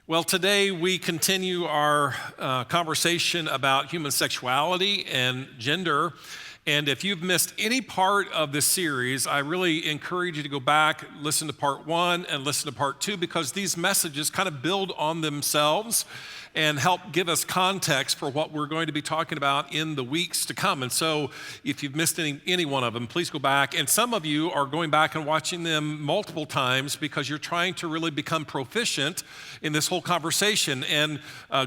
Well, today we continue our conversation about human sexuality and gender. And if you've missed any part of this series, I really encourage you to go back, listen to part 1 and listen to part 2, because these messages kind of build on themselves and help give us context for what we're going to be talking about in the weeks to come. And so if you've missed any one of them, please go back. And some of you are going back and watching them multiple times because you're trying to really become proficient in this whole conversation. And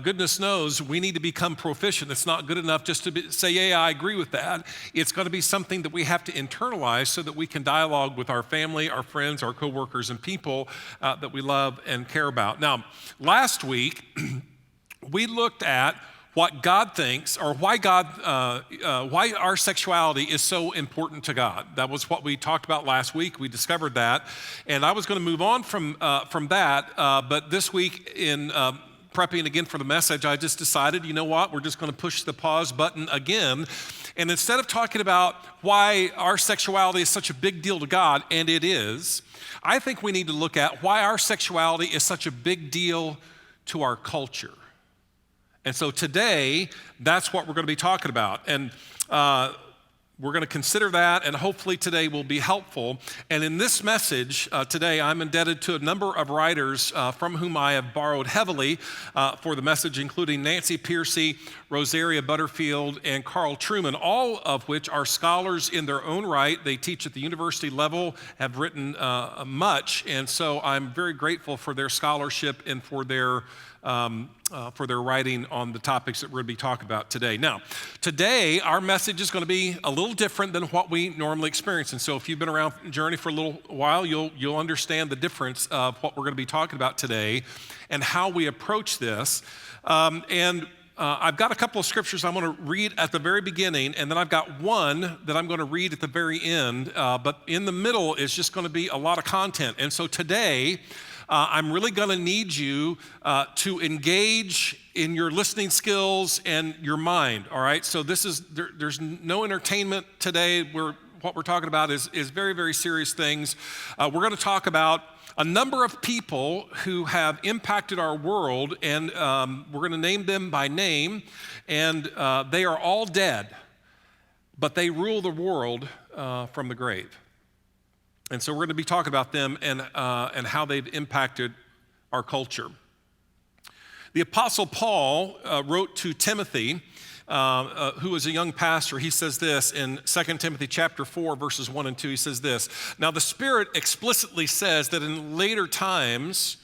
goodness knows we need to become proficient. It's not good enough just to say, yeah, I agree with that. It's going to be something that we have to internalize so that we can dialogue with our family, our friends, our coworkers, and people that we love and care about. Now, last week, we looked at what God thinks, or why our sexuality is so important to God. That was what we talked about last week. We discovered that, and I was going to move on from that. But this week, in prepping again for the message, I just decided, you know what? We're just going to push the pause button again, and instead of talking about why our sexuality is such a big deal to God, and it is, I think we need to look at why our sexuality is such a big deal to our culture. And so today, that's what we're going to be talking about. And we're going to consider that, and hopefully today will be helpful. And in this message today, I'm indebted to a number of writers from whom I have borrowed heavily for the message, including Nancy Pearcey, Rosaria Butterfield, and Carl Truman, all of which are scholars in their own right. They teach at the university level, have written much, and so I'm very grateful for their scholarship and for their writing on the topics that we're going to be talking about today. Now, today, our message is going to be a little different than what we normally experience. And so if you've been around Journey for a little while, you'll understand the difference of what we're going to be talking about today and how we approach this. I've got a couple of scriptures I'm going to read at the very beginning, and then I've got one that I'm going to read at the very end. But in the middle is just going to be a lot of content. And so today, I'm really going to need you to engage in your listening skills and your mind, all right? So there's no entertainment today. What we're talking about is very, very serious things. We're going to talk about a number of people who have impacted our world, and we're going to name them by name, and they are all dead, but they rule the world from the grave. And so we're going to be talking about them and how they've impacted our culture. The Apostle Paul wrote to Timothy, who was a young pastor. He says this in 2 Timothy chapter 4, verses 1 and 2. He says this, "Now the Spirit explicitly says that in later times,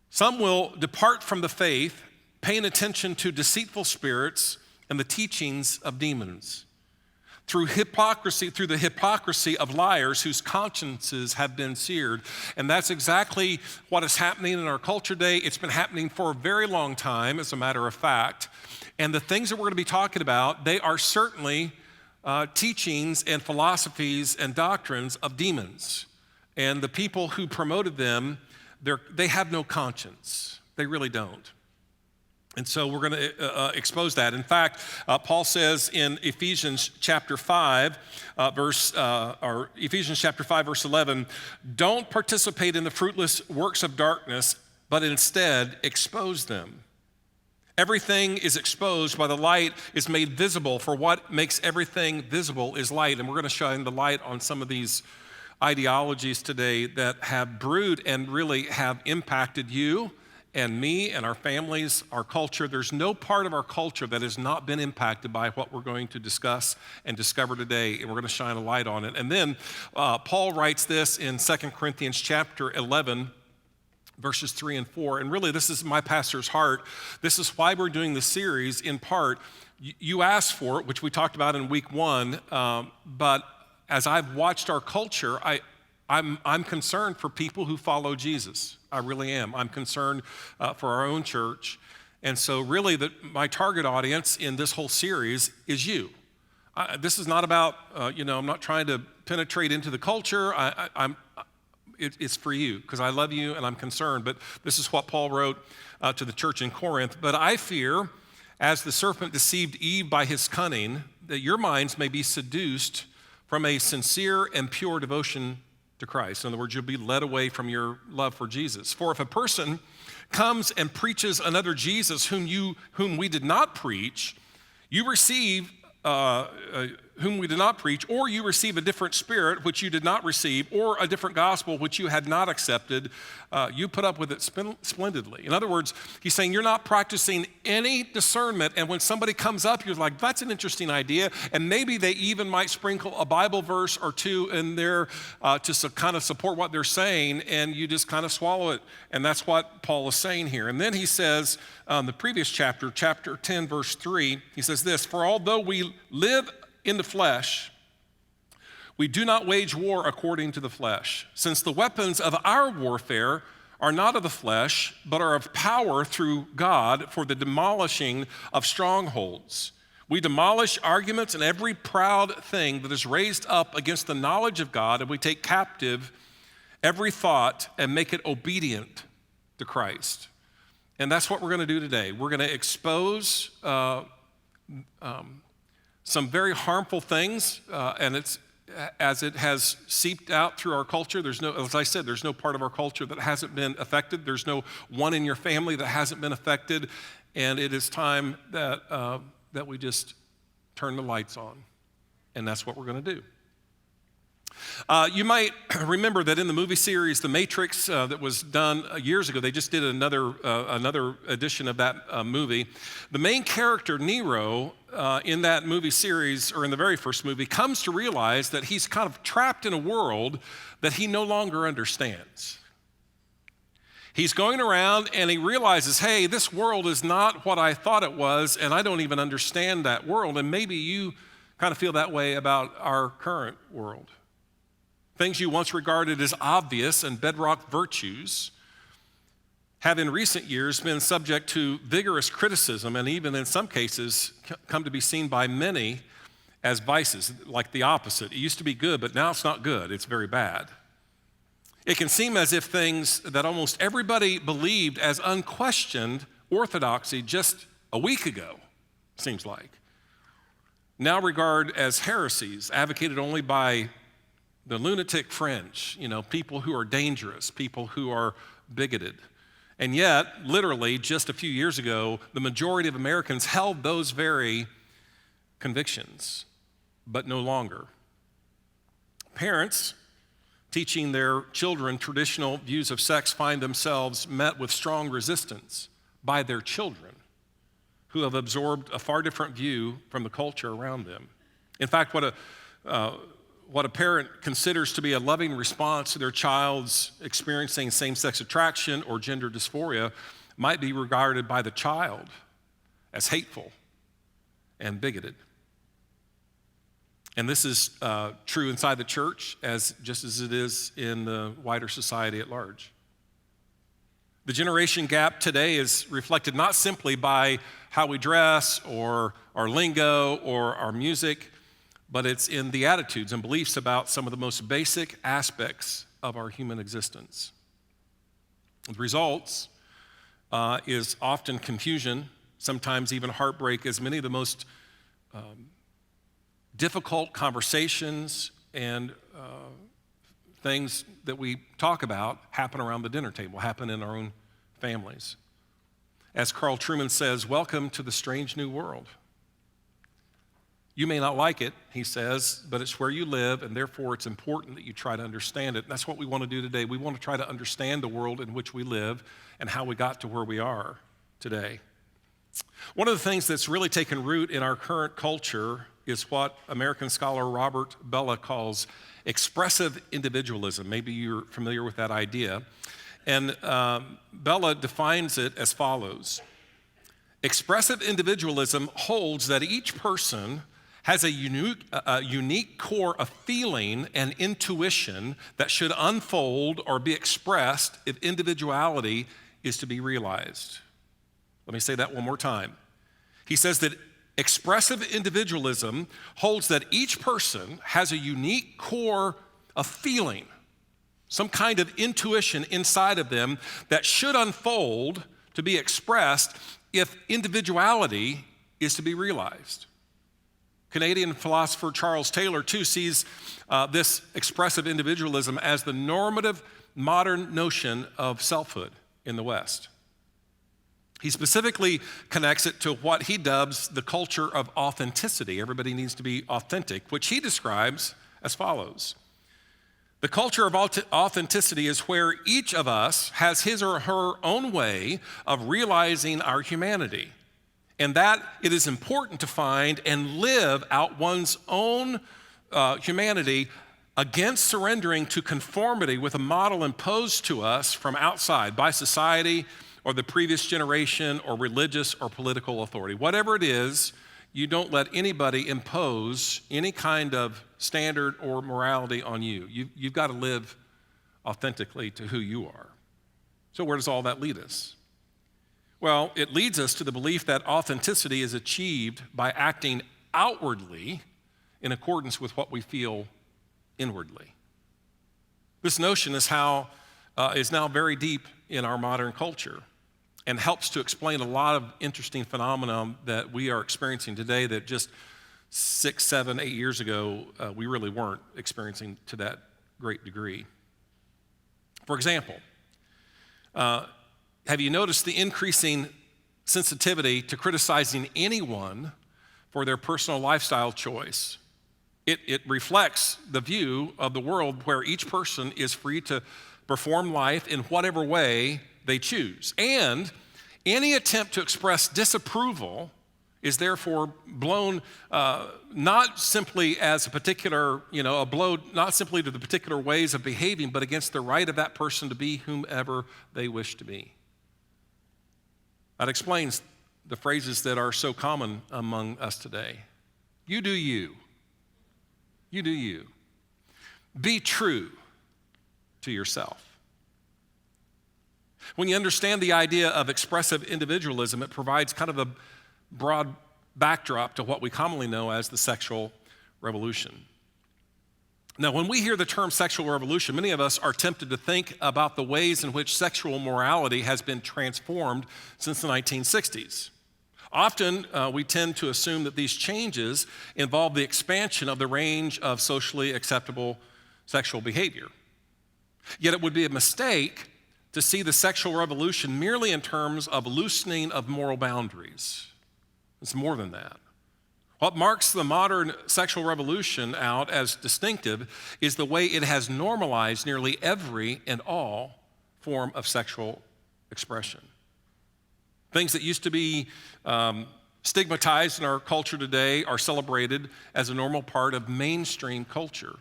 some will depart from the faith, paying attention to deceitful spirits and the teachings of demons. Through the hypocrisy of liars whose consciences have been seared." And that's exactly what is happening in our culture today. It's been happening for a very long time, as a matter of fact. And the things that we're going to be talking about, they are certainly teachings and philosophies and doctrines of demons. And the people who promoted them, they have no conscience. They really don't. And so we're going to expose that. In fact, Paul says in Ephesians chapter 5, verse 11, "Don't participate in the fruitless works of darkness, but instead expose them. Everything is exposed by the light is made visible, for what makes everything visible is light." And we're going to shine the light on some of these ideologies today that have brewed and really have impacted you and me and our families, our culture. There's no part of our culture that has not been impacted by what we're going to discuss and discover today, and we're going to shine a light on it. And then Paul writes this in 2 Corinthians chapter 11, verses 3 and 4, and really this is my pastor's heart. This is why we're doing this series in part. You asked for it, which we talked about in week 1, but as I've watched our culture, I'm concerned for people who follow Jesus. I really am. I'm concerned for our own church. And so really my target audience in this whole series is you. This is not about, I'm not trying to penetrate into the culture. It's for you because I love you and I'm concerned. But this is what Paul wrote to the church in Corinth. "But I fear, as the serpent deceived Eve by his cunning, that your minds may be seduced from a sincere and pure devotion to Christ." In other words, you'll be led away from your love for Jesus. "For if a person comes and preaches another Jesus whom we did not preach, you receive whom we did not preach, or you receive a different spirit which you did not receive, or a different gospel which you had not accepted, you put up with it splendidly. In other words, he's saying you're not practicing any discernment, and when somebody comes up, you're like, that's an interesting idea, and maybe they even might sprinkle a Bible verse or two in there to kind of support what they're saying, and you just kind of swallow it, and that's what Paul is saying here. And then he says, the previous chapter 10, verse 3, he says this, for although we live in the flesh, we do not wage war according to the flesh, since the weapons of our warfare are not of the flesh, but are of power through God for the demolishing of strongholds. We demolish arguments and every proud thing that is raised up against the knowledge of God, and we take captive every thought and make it obedient to Christ. And that's what we're going to do today. We're going to expose some very harmful things, and it's as it has seeped out through our culture. As I said, there's no part of our culture that hasn't been affected. There's no one in your family that hasn't been affected, and it is time that we just turn the lights on, and that's what we're going to do. You might remember that in the movie series, The Matrix, that was done years ago, they just did another edition of that movie. The main character, Neo, in that movie series, or in the very first movie, comes to realize that he's kind of trapped in a world that he no longer understands. He's going around and he realizes, hey, this world is not what I thought it was, and I don't even understand that world. And maybe you kind of feel that way about our current world. Things you once regarded as obvious and bedrock virtues have in recent years been subject to vigorous criticism, and even in some cases come to be seen by many as vices, like the opposite. It used to be good, but now it's not good. It's very bad. It can seem as if things that almost everybody believed as unquestioned orthodoxy just a week ago, seems like, now regard as heresies, advocated only by the lunatic fringe, people who are dangerous, people who are bigoted. And yet, literally, just a few years ago, the majority of Americans held those very convictions, but no longer. Parents teaching their children traditional views of sex find themselves met with strong resistance by their children, who have absorbed a far different view from the culture around them. In fact, what a parent considers to be a loving response to their child's experiencing same-sex attraction or gender dysphoria might be regarded by the child as hateful and bigoted. And this is true inside the church just as it is in the wider society at large. The generation gap today is reflected not simply by how we dress or our lingo or our music, but it's in the attitudes and beliefs about some of the most basic aspects of our human existence. The results is often confusion, sometimes even heartbreak, as many of the most difficult conversations and things that we talk about happen around the dinner table, happen in our own families. As Carl Trueman says, welcome to the strange new world. You may not like it, he says, but it's where you live, and therefore it's important that you try to understand it. And that's what we want to do today. We want to try to understand the world in which we live and how we got to where we are today. One of the things that's really taken root in our current culture is what American scholar Robert Bellah calls expressive individualism. Maybe you're familiar with that idea. And Bellah defines it as follows. Expressive individualism holds that each person has a unique core of feeling and intuition that should unfold or be expressed if individuality is to be realized. Let me say that one more time. He says that expressive individualism holds that each person has a unique core of feeling, some kind of intuition inside of them that should unfold to be expressed if individuality is to be realized. Canadian philosopher Charles Taylor, too, sees this expressive individualism as the normative modern notion of selfhood in the West. He specifically connects it to what he dubs the culture of authenticity. Everybody needs to be authentic, which he describes as follows. The culture of authenticity is where each of us has his or her own way of realizing our humanity, and that it is important to find and live out one's own humanity against surrendering to conformity with a model imposed to us from outside by society or the previous generation or religious or political authority. Whatever it is, you don't let anybody impose any kind of standard or morality on you. You've got to live authentically to who you are. So where does all that lead us? Well, it leads us to the belief that authenticity is achieved by acting outwardly in accordance with what we feel inwardly. This notion is now very deep in our modern culture and helps to explain a lot of interesting phenomena that we are experiencing today that just 6, 7, 8 years ago we really weren't experiencing to that great degree. For example, have you noticed the increasing sensitivity to criticizing anyone for their personal lifestyle choice? It reflects the view of the world where each person is free to perform life in whatever way they choose. And any attempt to express disapproval is therefore blown not simply as a particular, a blow not simply to the particular ways of behaving, but against the right of that person to be whomever they wish to be. That explains the phrases that are so common among us today. You do you. You do you. Be true to yourself. When you understand the idea of expressive individualism, it provides kind of a broad backdrop to what we commonly know as the sexual revolution. Now, when we hear the term sexual revolution, many of us are tempted to think about the ways in which sexual morality has been transformed since the 1960s. Often, we tend to assume that these changes involve the expansion of the range of socially acceptable sexual behavior. Yet it would be a mistake to see the sexual revolution merely in terms of loosening of moral boundaries. It's more than that. What marks the modern sexual revolution out as distinctive is the way it has normalized nearly every and all form of sexual expression. Things that used to be stigmatized in our culture today are celebrated as a normal part of mainstream culture.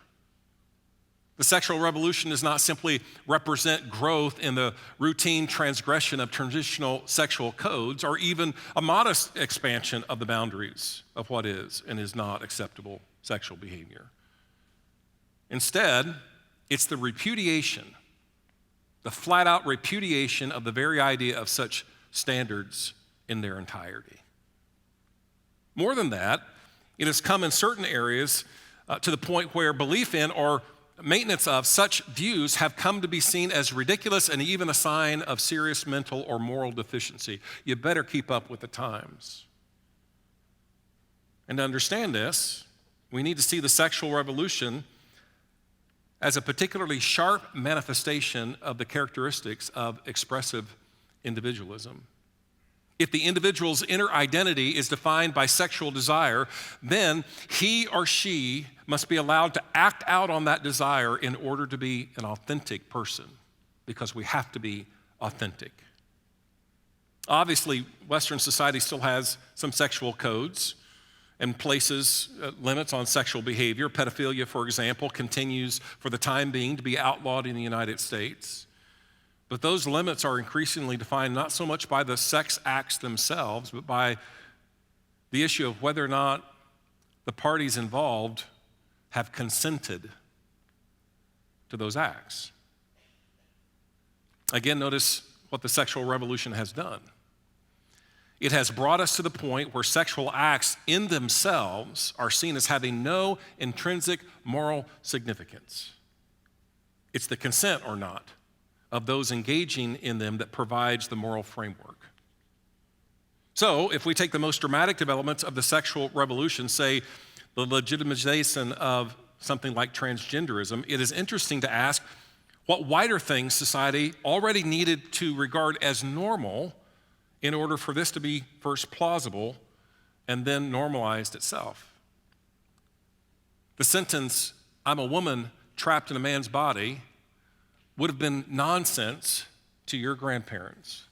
The sexual revolution does not simply represent growth in the routine transgression of traditional sexual codes or even a modest expansion of the boundaries of what is and is not acceptable sexual behavior. Instead, it's the repudiation, the flat-out repudiation of the very idea of such standards in their entirety. More than that, it has come in certain areas to the point where belief in or maintenance of such views have come to be seen as ridiculous and even a sign of serious mental or moral deficiency. You better keep up with the times. And to understand this, we need to see the sexual revolution as a particularly sharp manifestation of the characteristics of expressive individualism. If the individual's inner identity is defined by sexual desire, then he or she must be allowed to act out on that desire in order to be an authentic person, because we have to be authentic. Obviously, Western society still has some sexual codes and places limits on sexual behavior. Pedophilia, for example, continues for the time being to be outlawed in the United States. But those limits are increasingly defined not so much by the sex acts themselves, but by the issue of whether or not the parties involved have consented to those acts. Again, notice what the sexual revolution has done. It has brought us to the point where sexual acts in themselves are seen as having no intrinsic moral significance. It's the consent or not of those engaging in them that provides the moral framework. So, if we take the most dramatic developments of the sexual revolution, say the legitimization of something like transgenderism, it is interesting to ask what wider things society already needed to regard as normal in order for this to be first plausible and then normalized itself. The sentence, "I'm a woman trapped in a man's body," would have been nonsense to your grandparents.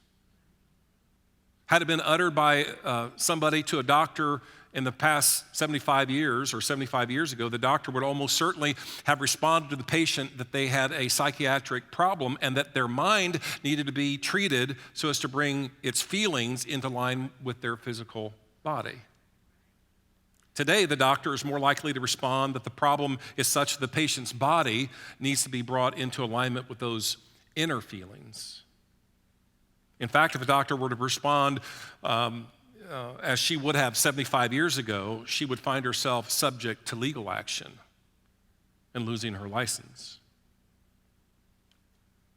Had it been uttered by somebody to a doctor in the past 75 years or 75 years ago, the doctor would almost certainly have responded to the patient that they had a psychiatric problem and that their mind needed to be treated so as to bring its feelings into line with their physical body. Today, the doctor is more likely to respond that the problem is such that the patient's body needs to be brought into alignment with those inner feelings. In fact, if a doctor were to respond as she would have 75 years ago, she would find herself subject to legal action and losing her license.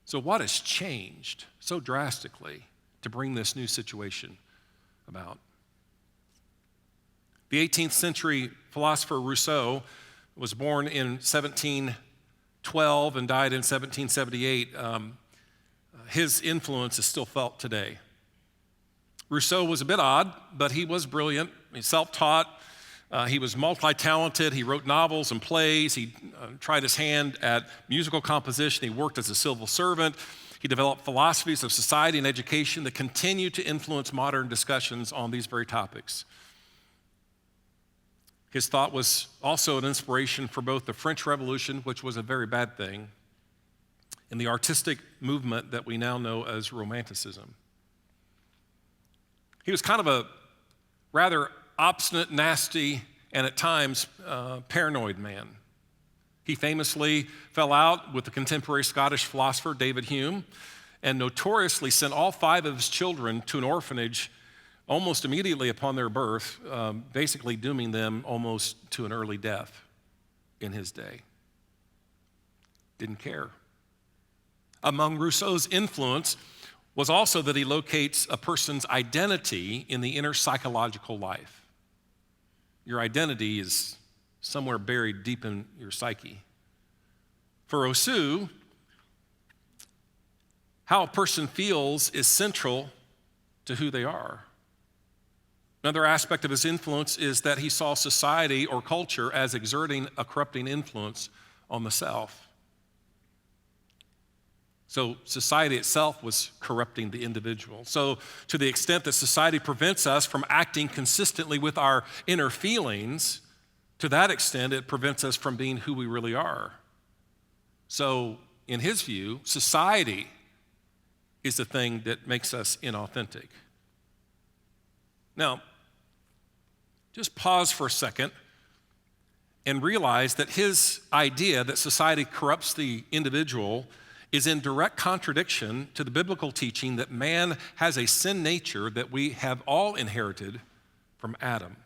So what has changed so drastically to bring this new situation about? The 18th century philosopher Rousseau was born in 1712 and died in 1778. His influence is still felt today. Rousseau was a bit odd, but he was brilliant. He's self-taught. He was multi-talented. He wrote novels and plays. He tried his hand at musical composition. He worked as a civil servant. He developed philosophies of society and education that continue to influence modern discussions on these very topics. His thought was also an inspiration for both the French Revolution, which was a very bad thing, and the artistic movement that we now know as Romanticism. He was kind of a rather obstinate, nasty, and at times paranoid man. He famously fell out with the contemporary Scottish philosopher David Hume and notoriously sent all 5 of his children to an orphanage almost immediately upon their birth, basically dooming them almost to an early death in his day. Didn't care. Among Rousseau's influence was also that he locates a person's identity in the inner psychological life. Your identity is somewhere buried deep in your psyche. For Rousseau, how a person feels is central to who they are. Another aspect of his influence is that he saw society or culture as exerting a corrupting influence on the self. So society itself was corrupting the individual. So to the extent that society prevents us from acting consistently with our inner feelings, to that extent it prevents us from being who we really are. So in his view, society is the thing that makes us inauthentic. Now, just pause for a second and realize that his idea that society corrupts the individual is in direct contradiction to the biblical teaching that man has a sin nature that we have all inherited from Adam.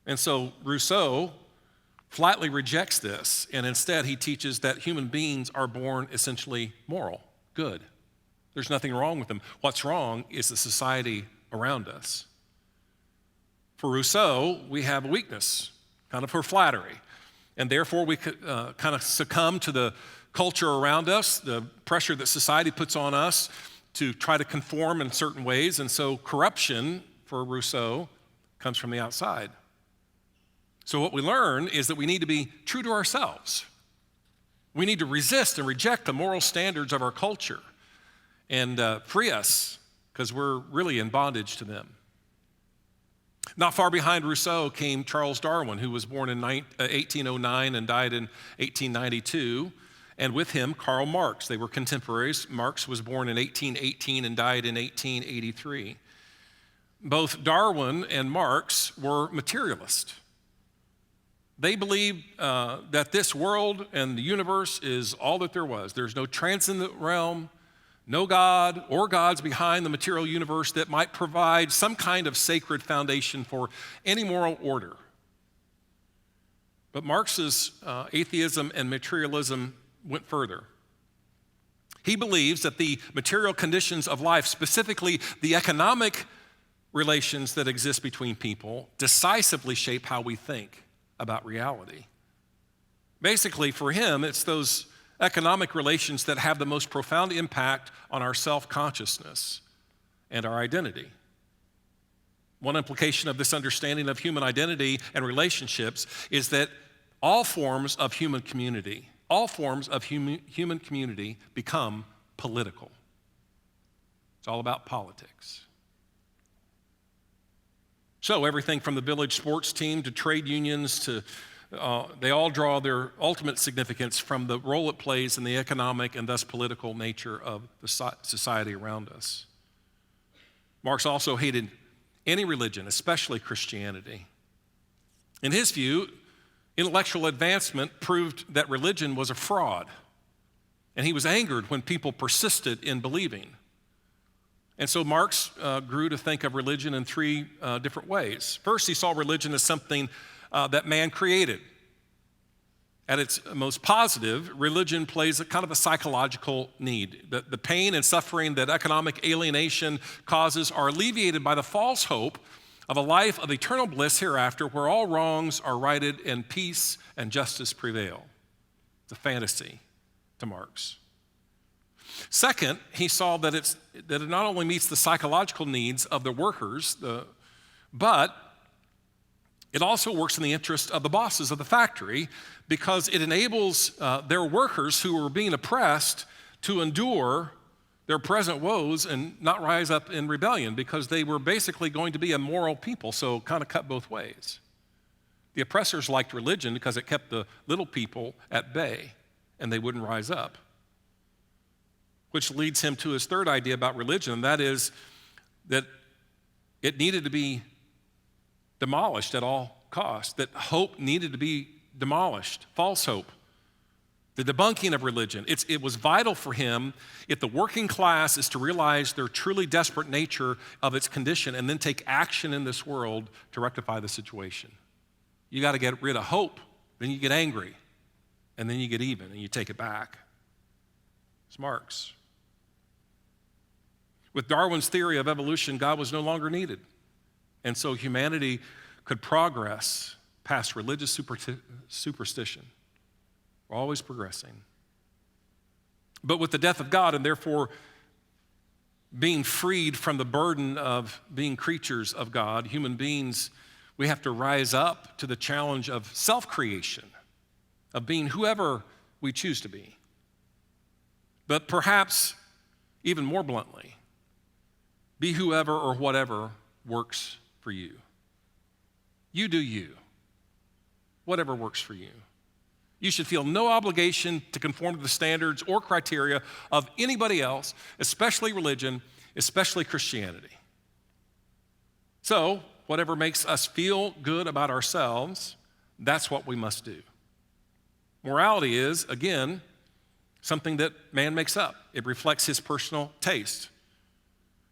And so Rousseau flatly rejects this, and instead he teaches that human beings are born essentially moral, good. There's nothing wrong with them. What's wrong is the society around us. For Rousseau, we have a weakness, kind of for flattery, and therefore we could kind of succumb to the culture around us, the pressure that society puts on us to try to conform in certain ways, and so corruption for Rousseau comes from the outside. So what we learn is that we need to be true to ourselves. We need to resist and reject the moral standards of our culture and free us, because we're really in bondage to them. Not far behind Rousseau came Charles Darwin, who was born in 1809 and died in 1892, and with him Karl Marx. They were contemporaries. Marx was born in 1818 and died in 1883. Both Darwin and Marx were materialists. They believed that this world and the universe is all that there was. There's no transcendent realm, no God or gods behind the material universe that might provide some kind of sacred foundation for any moral order. But Marx's atheism and materialism went further. He believes that the material conditions of life, specifically the economic relations that exist between people, decisively shape how we think about reality. Basically, for him, it's those economic relations that have the most profound impact on our self-consciousness and our identity. One implication of this understanding of human identity and relationships is that all forms of human community become political. It's all about politics. So everything from the village sports team to trade unions to they all draw their ultimate significance from the role it plays in the economic and thus political nature of the society around us. Marx also hated any religion, especially Christianity. In his view, intellectual advancement proved that religion was a fraud, and he was angered when people persisted in believing. And so Marx grew to think of religion in three different ways. First, he saw religion as something that man created. At its most positive, religion plays a kind of a psychological need. The pain and suffering that economic alienation causes are alleviated by the false hope of a life of eternal bliss hereafter where all wrongs are righted and peace and justice prevail. It's a fantasy to Marx. Second, he saw that it not only meets the psychological needs of the workers, but it also works in the interest of the bosses of the factory because it enables their workers who are being oppressed to endure their present woes and not rise up in rebellion because they were basically going to be a moral people, so kind of cut both ways. The oppressors liked religion because it kept the little people at bay and they wouldn't rise up. Which leads him to his third idea about religion, and that is that it needed to be demolished at all costs, that hope needed to be demolished, false hope, the debunking of religion. It was vital for him if the working class is to realize their truly desperate nature of its condition and then take action in this world to rectify the situation. You got to get rid of hope, then you get angry, and then you get even and you take it back. It's Marx. With Darwin's theory of evolution, God was no longer needed. And so humanity could progress past religious superstition. We're always progressing. But with the death of God and therefore being freed from the burden of being creatures of God, human beings, we have to rise up to the challenge of self-creation, of being whoever we choose to be. But perhaps even more bluntly, be whoever or whatever works for you. You do you. Whatever works for you. You should feel no obligation to conform to the standards or criteria of anybody else, especially religion, especially Christianity. So, whatever makes us feel good about ourselves, that's what we must do. Morality is, again, something that man makes up. It reflects his personal taste.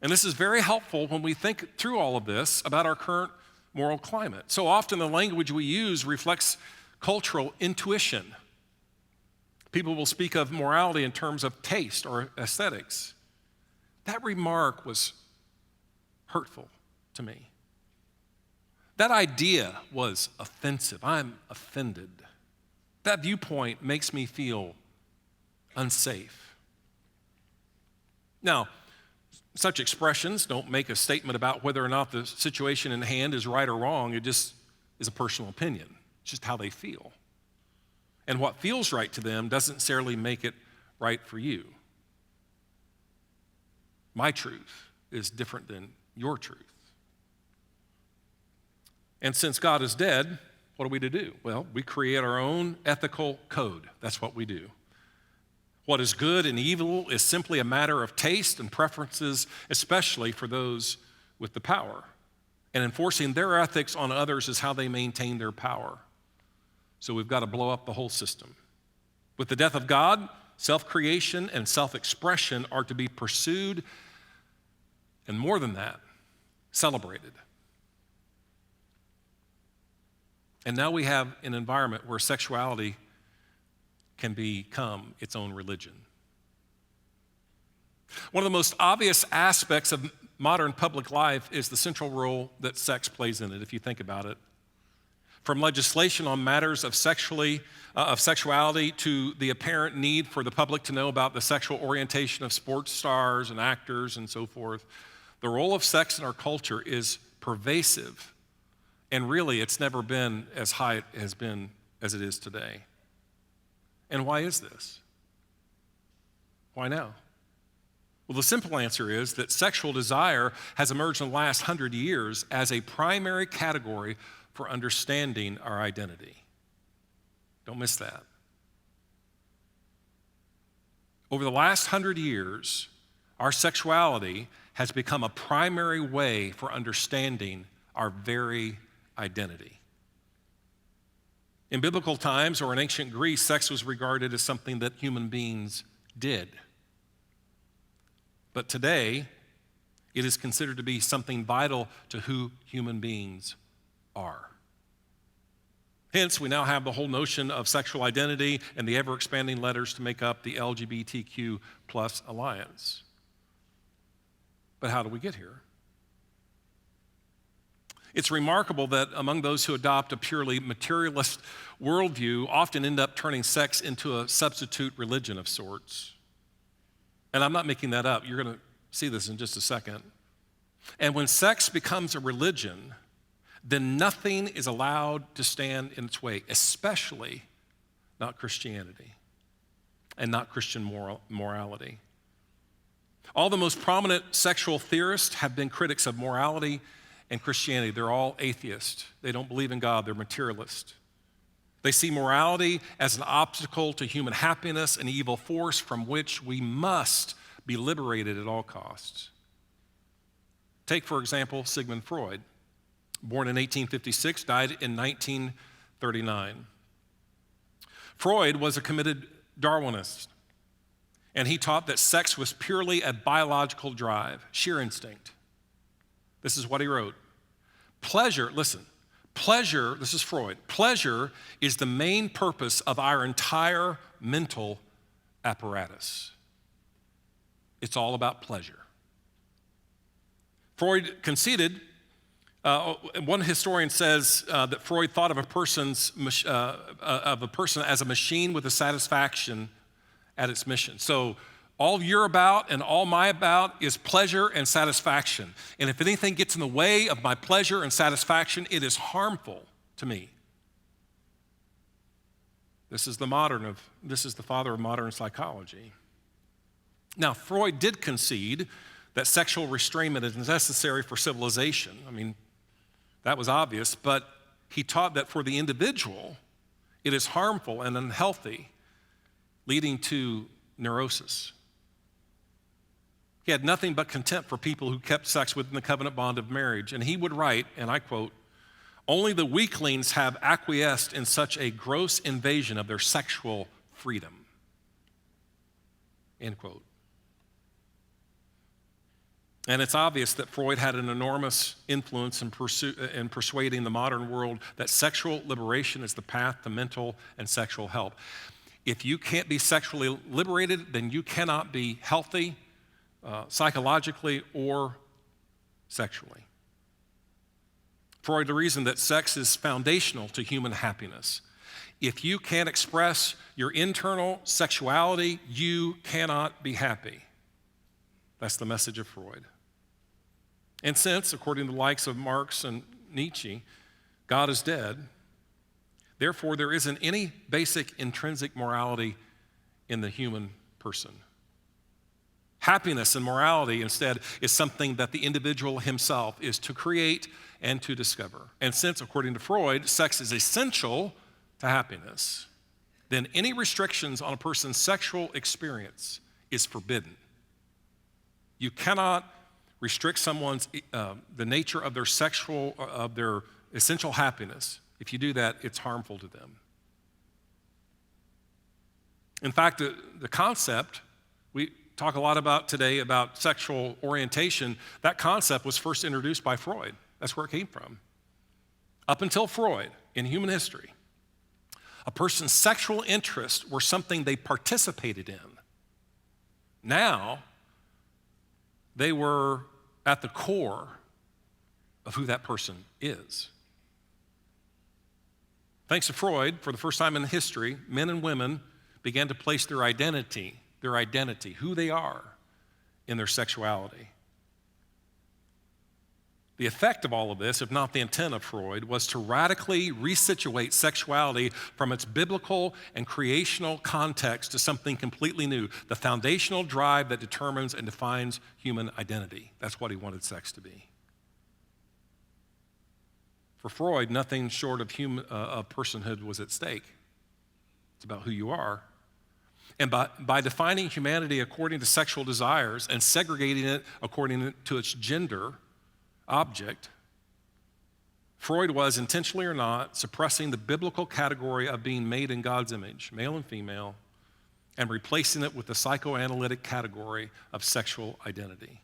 And this is very helpful when we think through all of this about our current moral climate. So often the language we use reflects cultural intuition. People will speak of morality in terms of taste or aesthetics. That remark was hurtful to me. That idea was offensive. I'm offended. That viewpoint makes me feel unsafe. Now, such expressions don't make a statement about whether or not the situation in hand is right or wrong. It just is a personal opinion. It's just how they feel. And what feels right to them doesn't necessarily make it right for you. My truth is different than your truth. And since God is dead, what are we to do? Well, we create our own ethical code. That's what we do. What is good and evil is simply a matter of taste and preferences, especially for those with the power. And enforcing their ethics on others is how they maintain their power. So we've got to blow up the whole system. With the death of God, self-creation and self-expression are to be pursued, and more than that, celebrated. And now we have an environment where sexuality can become its own religion. One of the most obvious aspects of modern public life is the central role that sex plays in it, if you think about it. From legislation on matters of sexuality to the apparent need for the public to know about the sexual orientation of sports stars and actors and so forth, The role of sex in our culture is pervasive, and really it's never been as high as it is today. And why is this? Why now? Well, the simple answer is that sexual desire has emerged in the last 100 years as a primary category for understanding our identity. Don't miss that. Over the last 100 years, our sexuality has become a primary way for understanding our very identity. In biblical times or in ancient Greece, sex was regarded as something that human beings did. But today, it is considered to be something vital to who human beings are. Hence, we now have the whole notion of sexual identity and the ever-expanding letters to make up the LGBTQ plus alliance. But how do we get here? It's remarkable that among those who adopt a purely materialist worldview often end up turning sex into a substitute religion of sorts. And I'm not making that up. You're going to see this in just a second. And when sex becomes a religion, then nothing is allowed to stand in its way, especially not Christianity and not Christian morality. All the most prominent sexual theorists have been critics of morality and Christianity. They're all atheists. They don't believe in God. They're materialists. They see morality as an obstacle to human happiness, an evil force from which we must be liberated at all costs. Take, for example, Sigmund Freud. Born in 1856, died in 1939. Freud was a committed Darwinist, and he taught that sex was purely a biological drive, sheer instinct. This is what he wrote. Pleasure, listen, pleasure, this is Freud, pleasure is the main purpose of our entire mental apparatus. It's all about pleasure. Freud conceded. One historian says that Freud thought of a person as a machine with a satisfaction at its mission. So all you're about and all my about is pleasure and satisfaction. And if anything gets in the way of my pleasure and satisfaction, it is harmful to me. This is the father of modern psychology. Now, Freud did concede that sexual restraint is necessary for civilization. I mean, that was obvious, but he taught that for the individual, it is harmful and unhealthy, leading to neurosis. He had nothing but contempt for people who kept sex within the covenant bond of marriage, and he would write, and I quote, "Only the weaklings have acquiesced in such a gross invasion of their sexual freedom," end quote. And it's obvious that Freud had an enormous influence in persuading the modern world that sexual liberation is the path to mental and sexual health. If you can't be sexually liberated, then you cannot be healthy psychologically or sexually. Freud reasoned that sex is foundational to human happiness. If you can't express your internal sexuality, you cannot be happy. That's the message of Freud. And since, according to the likes of Marx and Nietzsche, God is dead, therefore there isn't any basic intrinsic morality in the human person. Happiness and morality, instead, is something that the individual himself is to create and to discover. And since, according to Freud, sex is essential to happiness, then any restrictions on a person's sexual experience is forbidden. You cannot restrict someone's the nature of their essential happiness. If you do that, it's harmful to them. In fact, the concept we talk a lot about today about sexual orientation, that concept was first introduced by Freud. That's where it came from. Up until Freud, in human history, a person's sexual interests were something they participated in. Now, they were at the core of who that person is. Thanks to Freud, for the first time in history, men and women began to place their identity, who they are, in their sexuality. The effect of all of this, if not the intent of Freud, was to radically resituate sexuality from its biblical and creational context to something completely new, the foundational drive that determines and defines human identity. That's what he wanted sex to be. For Freud, nothing short of personhood was at stake. It's about who you are. And by defining humanity according to sexual desires and segregating it according to its gender object, Freud was, intentionally or not, suppressing the biblical category of being made in God's image, male and female, and replacing it with the psychoanalytic category of sexual identity.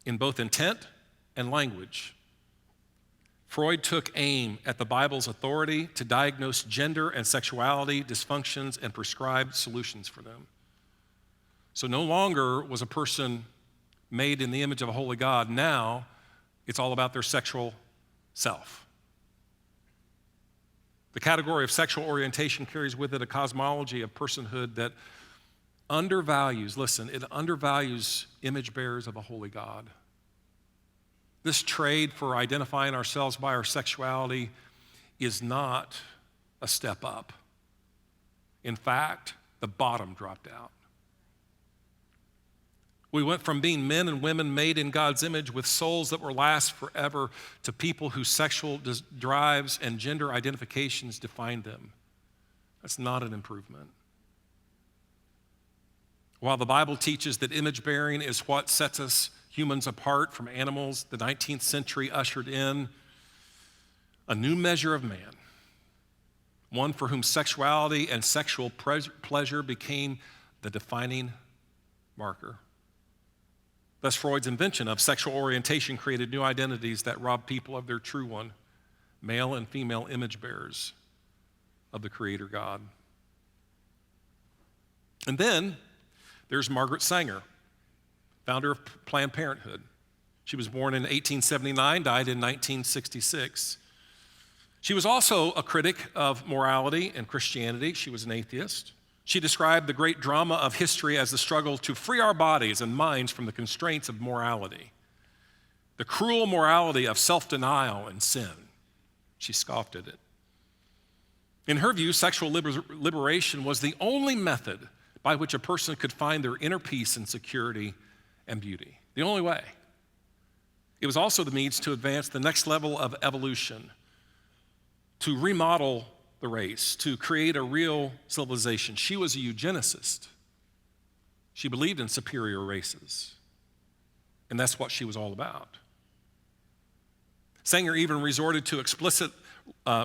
In both intent and language, Freud took aim at the Bible's authority to diagnose gender and sexuality dysfunctions and prescribe solutions for them. So no longer was a person made in the image of a holy God. Now it's all about their sexual self. The category of sexual orientation carries with it a cosmology of personhood that undervalues, listen, it undervalues image bearers of a holy God. This trade for identifying ourselves by our sexuality is not a step up. In fact, the bottom dropped out. We went from being men and women made in God's image with souls that will last forever to people whose sexual drives and gender identifications define them. That's not an improvement. While the Bible teaches that image bearing is what sets us humans apart from animals, the 19th century ushered in a new measure of man, one for whom sexuality and sexual pleasure became the defining marker. Thus, Freud's invention of sexual orientation created new identities that robbed people of their true one, male and female image bearers of the Creator God. And then there's Margaret Sanger, founder of Planned Parenthood. She was born in 1879, died in 1966. She was also a critic of morality and Christianity. She was an atheist. She described the great drama of history as the struggle to free our bodies and minds from the constraints of morality, the cruel morality of self-denial and sin. She scoffed at it. In her view, sexual liberation was the only method by which a person could find their inner peace and security and beauty. The only way. It was also the means to advance the next level of evolution, to remodel the race, to create a real civilization. She was a eugenicist. She believed in superior races, and that's what she was all about. Sanger even resorted to explicit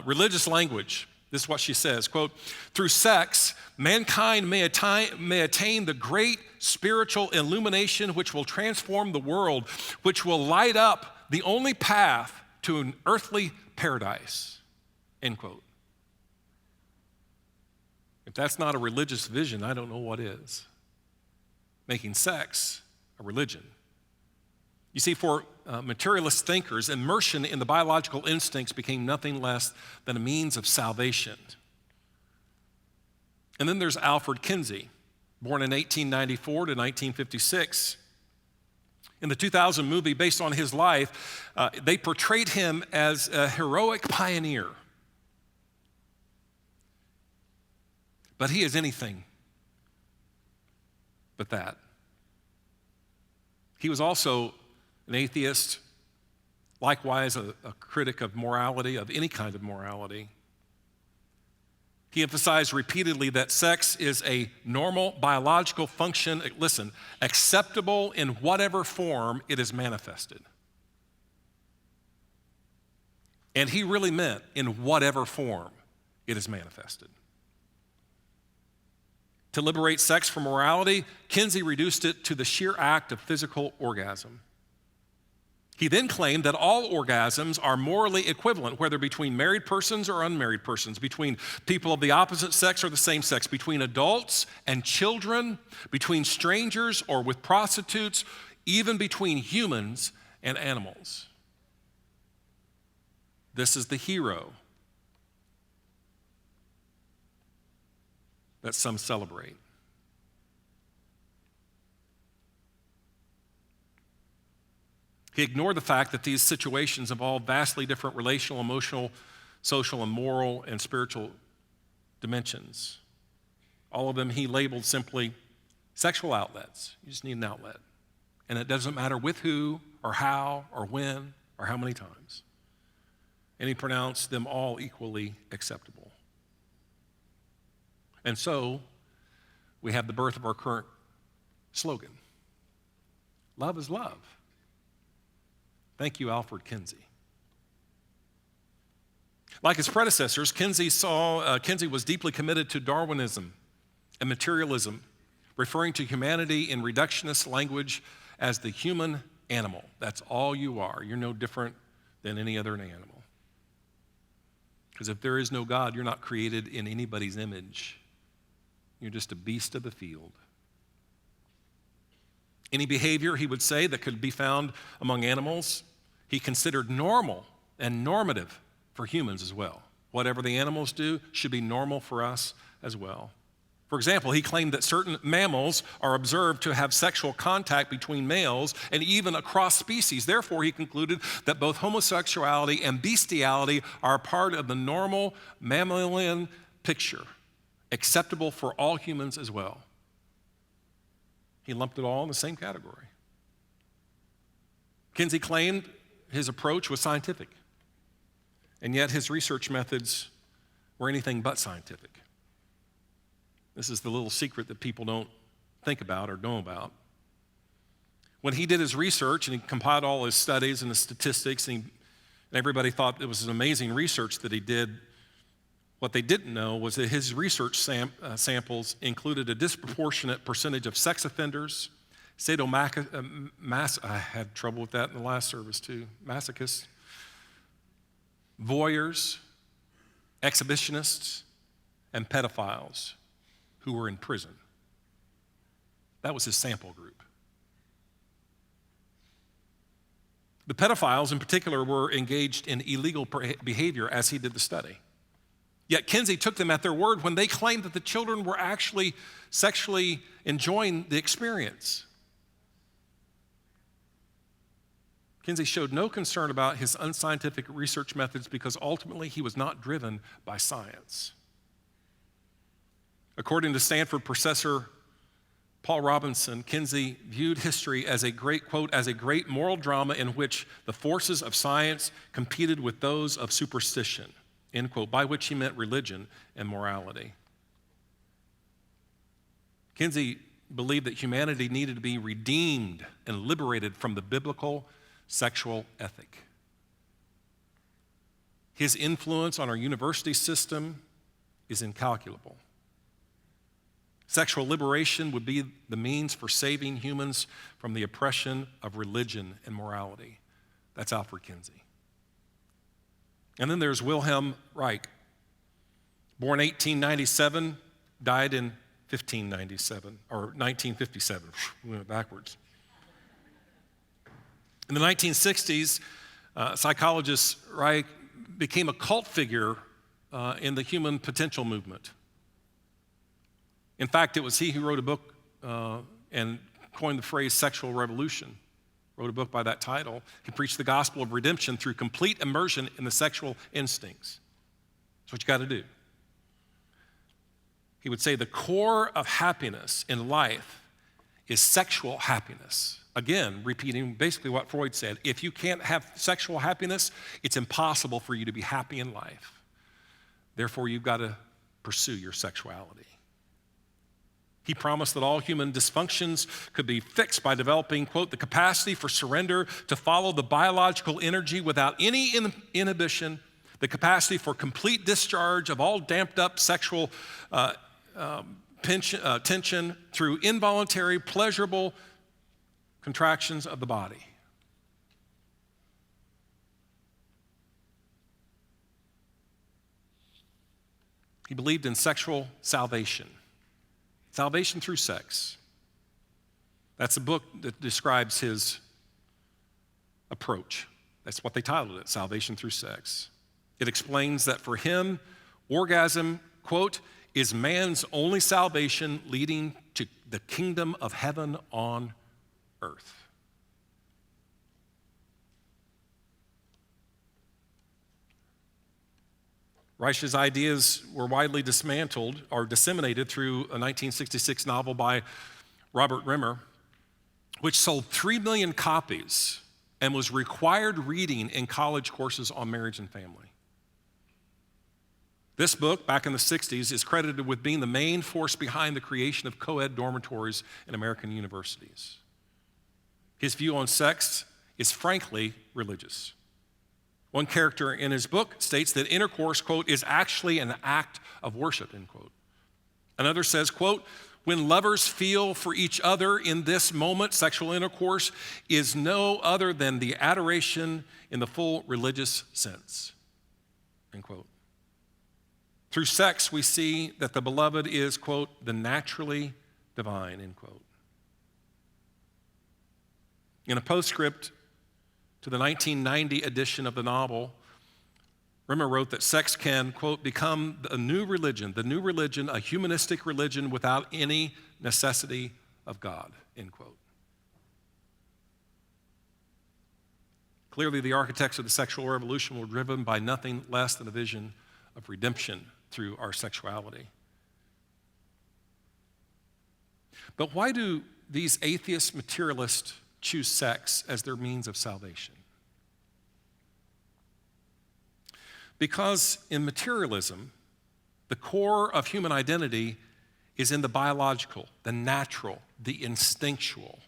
religious language. This is what she says, quote, "Through sex, mankind may attain the great spiritual illumination which will transform the world, which will light up the only path to an earthly paradise," end quote. If that's not a religious vision, I don't know what is. Making sex a religion. You see, for materialist thinkers, immersion in the biological instincts became nothing less than a means of salvation. And then there's Alfred Kinsey, born in 1894 to 1956. In the 2000 movie based on his life, they portrayed him as a heroic pioneer. But he is anything but that. He was also an atheist, likewise a critic of morality, of any kind of morality. He emphasized repeatedly that sex is a normal biological function, listen, acceptable in whatever form it is manifested. And he really meant in whatever form it is manifested. To liberate sex from morality, Kinsey reduced it to the sheer act of physical orgasm. He then claimed that all orgasms are morally equivalent, whether between married persons or unmarried persons, between people of the opposite sex or the same sex, between adults and children, between strangers or with prostitutes, even between humans and animals. This is the hero that some celebrate. He ignored the fact that these situations involve vastly different relational, emotional, social, and moral and spiritual dimensions. All of them he labeled simply sexual outlets. You just need an outlet. And it doesn't matter with who or how or when or how many times. And he pronounced them all equally acceptable. And so we have the birth of our current slogan. Love is love. Thank you, Alfred Kinsey. Like his predecessors, Kinsey was deeply committed to Darwinism and materialism, referring to humanity in reductionist language as the human animal. That's all you are. You're no different than any other animal. Because if there is no God, you're not created in anybody's image. You're just a beast of the field. Any behavior, he would say, that could be found among animals, he considered normal and normative for humans as well. Whatever the animals do should be normal for us as well. For example, he claimed that certain mammals are observed to have sexual contact between males and even across species. Therefore, he concluded that both homosexuality and bestiality are part of the normal mammalian picture, acceptable for all humans as well. He lumped it all in the same category. Kinsey claimed his approach was scientific, and yet his research methods were anything but scientific. This is the little secret that people don't think about or know about. When he did his research and he compiled all his studies and the statistics, and everybody thought it was an amazing research that he did, what they didn't know was that his research samples included a disproportionate percentage of sex offenders, I had trouble with that in the last service too, masochists, voyeurs, exhibitionists, and pedophiles who were in prison. That was his sample group. The pedophiles in particular were engaged in illegal behavior as he did the study. Yet Kinsey took them at their word when they claimed that the children were actually sexually enjoying the experience. Kinsey showed no concern about his unscientific research methods because ultimately he was not driven by science. According to Stanford professor Paul Robinson, Kinsey viewed history as a great, quote, as a great moral drama in which the forces of science competed with those of superstition, end quote, by which he meant religion and morality. Kinsey believed that humanity needed to be redeemed and liberated from the biblical sexual ethic. His influence on our university system is incalculable. Sexual liberation would be the means for saving humans from the oppression of religion and morality. That's Alfred Kinsey. And then there's Wilhelm Reich, born 1897, died in 1597, or 1957. We went backwards. In the 1960s, psychologist Reich became a cult figure in the human potential movement. In fact, it was he who wrote a book and coined the phrase sexual revolution, wrote a book by that title. He preached the gospel of redemption through complete immersion in the sexual instincts. That's what you got to do. He would say the core of happiness in life is sexual happiness. Again, repeating basically what Freud said. If you can't have sexual happiness, it's impossible for you to be happy in life. Therefore, you've got to pursue your sexuality. He promised that all human dysfunctions could be fixed by developing, quote, the capacity for surrender to follow the biological energy without any inhibition, the capacity for complete discharge of all damped up sexual tension through involuntary, pleasurable contractions of the body. He believed in sexual salvation. Salvation through sex. That's a book that describes his approach. That's what they titled it, Salvation Through Sex. It explains that for him, orgasm, quote, is man's only salvation leading to the kingdom of heaven on earth. Reich's ideas were widely dismantled or disseminated through a 1966 novel by Robert Rimmer, which sold 3 million copies and was required reading in college courses on marriage and family. This book, back in the 60s, is credited with being the main force behind the creation of co-ed dormitories in American universities. His view on sex is frankly religious. One character in his book states that intercourse, quote, is actually an act of worship, end quote. Another says, quote, when lovers feel for each other in this moment, sexual intercourse is no other than the adoration in the full religious sense, end quote. Through sex, we see that the beloved is, quote, the naturally divine, end quote. In a postscript to the 1990 edition of the novel, Rimmer wrote that sex can, quote, become a new religion, a humanistic religion without any necessity of God, end quote. Clearly, the architects of the sexual revolution were driven by nothing less than a vision of redemption through our sexuality. But why do these atheist materialists choose sex as their means of salvation? Because in materialism, the core of human identity is in the biological, the natural, the instinctual,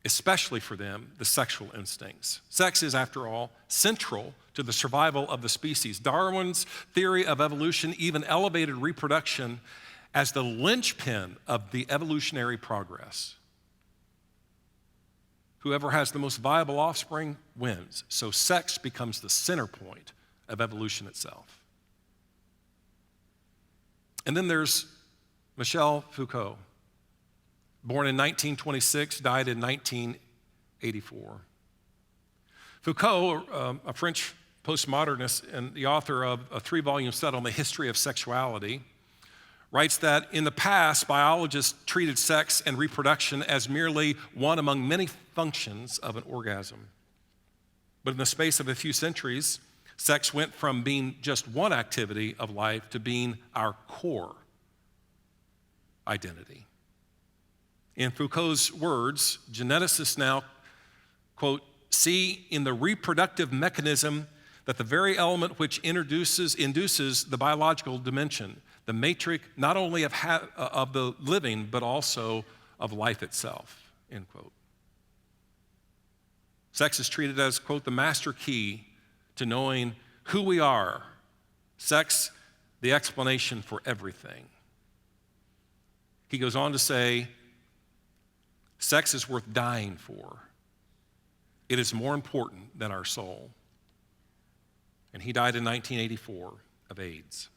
especially for them, the sexual instincts. Sex is, after all, central to the survival of the species. Darwin's theory of evolution even elevated reproduction as the linchpin of the evolutionary progress. Whoever has the most viable offspring wins. So sex becomes the center point of evolution itself. And then there's Michel Foucault, born in 1926, died in 1984. Foucault, a French postmodernist and the author of a 3-volume study on the history of sexuality, writes that in the past, biologists treated sex and reproduction as merely one among many functions of an orgasm. But in the space of a few centuries, sex went from being just one activity of life to being our core identity. In Foucault's words, geneticists now, quote, see in the reproductive mechanism that the very element which induces the biological dimension, the matrix not only of the living, but also of life itself, end quote. Sex is treated as, quote, the master key to knowing who we are. Sex, the explanation for everything. He goes on to say, sex is worth dying for. It is more important than our soul. And he died in 1984 of AIDS.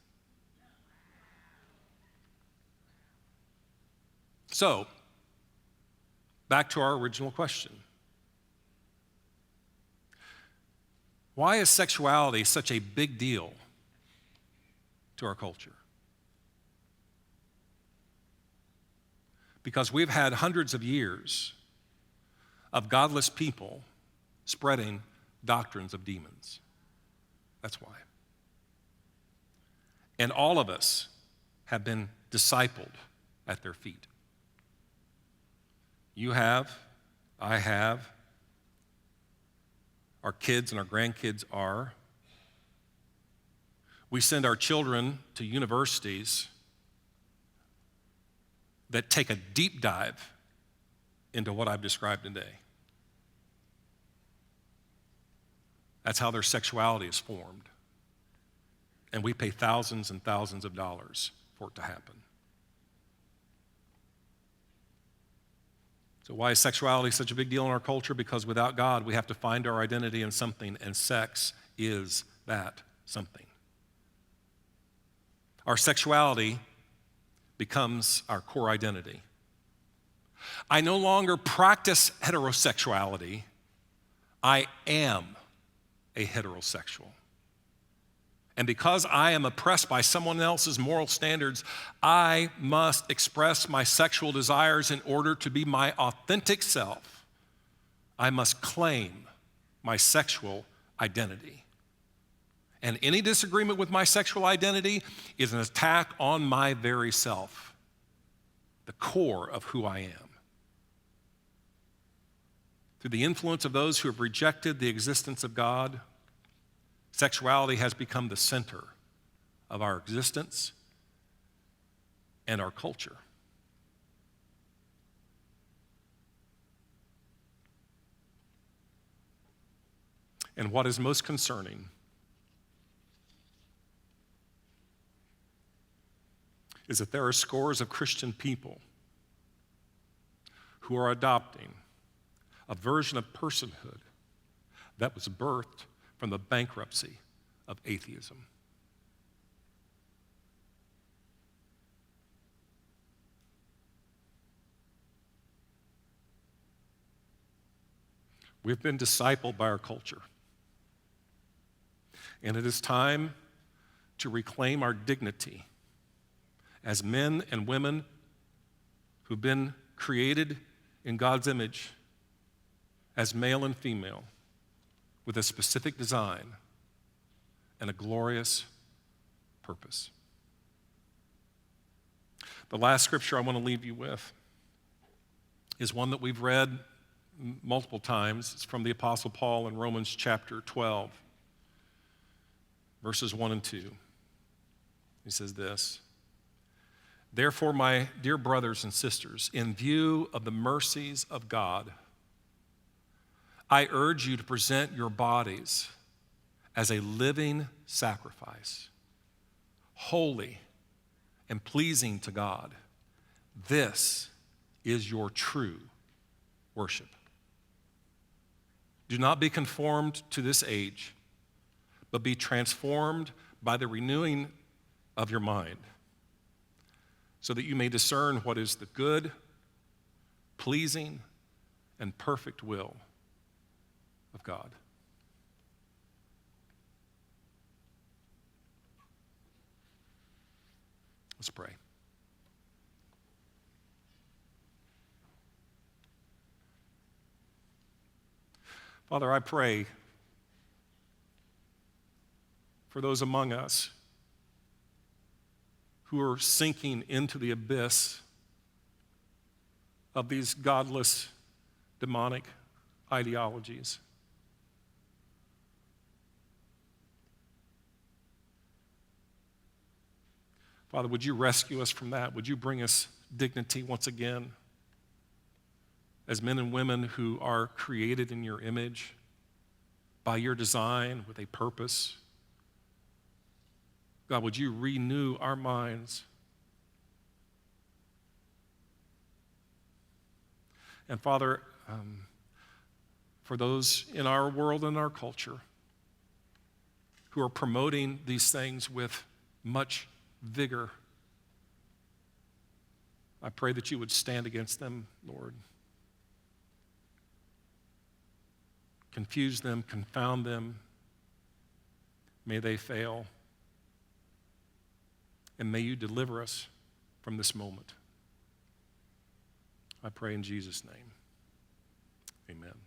So, back to our original question. Why is sexuality such a big deal to our culture? Because we've had hundreds of years of godless people spreading doctrines of demons. That's why. And all of us have been discipled at their feet. You have, I have, our kids and our grandkids are. We send our children to universities that take a deep dive into what I've described today. That's how their sexuality is formed. And we pay thousands and thousands of dollars for it to happen. So why is sexuality such a big deal in our culture? Because without God, we have to find our identity in something, and sex is that something. Our sexuality becomes our core identity. I no longer practice heterosexuality. I am a heterosexual. And because I am oppressed by someone else's moral standards, I must express my sexual desires in order to be my authentic self. I must claim my sexual identity. And any disagreement with my sexual identity is an attack on my very self, the core of who I am. Through the influence of those who have rejected the existence of God, sexuality has become the center of our existence and our culture. And what is most concerning is that there are scores of Christian people who are adopting a version of personhood that was birthed from the bankruptcy of atheism. We've been discipled by our culture, and it is time to reclaim our dignity as men and women who've been created in God's image as male and female with a specific design and a glorious purpose. The last scripture I want to leave you with is one that we've read multiple times. It's from the Apostle Paul in Romans chapter 12, verses 1 and 2. He says this: "Therefore, my dear brothers and sisters, in view of the mercies of God, I urge you to present your bodies as a living sacrifice, holy and pleasing to God. This is your true worship. Do not be conformed to this age, but be transformed by the renewing of your mind, so that you may discern what is the good, pleasing, and perfect will of God." Let's pray. Father, I pray for those among us who are sinking into the abyss of these godless, demonic ideologies. Father, would you rescue us from that? Would you bring us dignity once again as men and women who are created in your image, by your design, with a purpose? God, would you renew our minds? And Father, for those in our world and our culture who are promoting these things with much vigor, I pray that you would stand against them, Lord. Confuse them, confound them. May they fail. And may you deliver us from this moment. I pray in Jesus' name. Amen.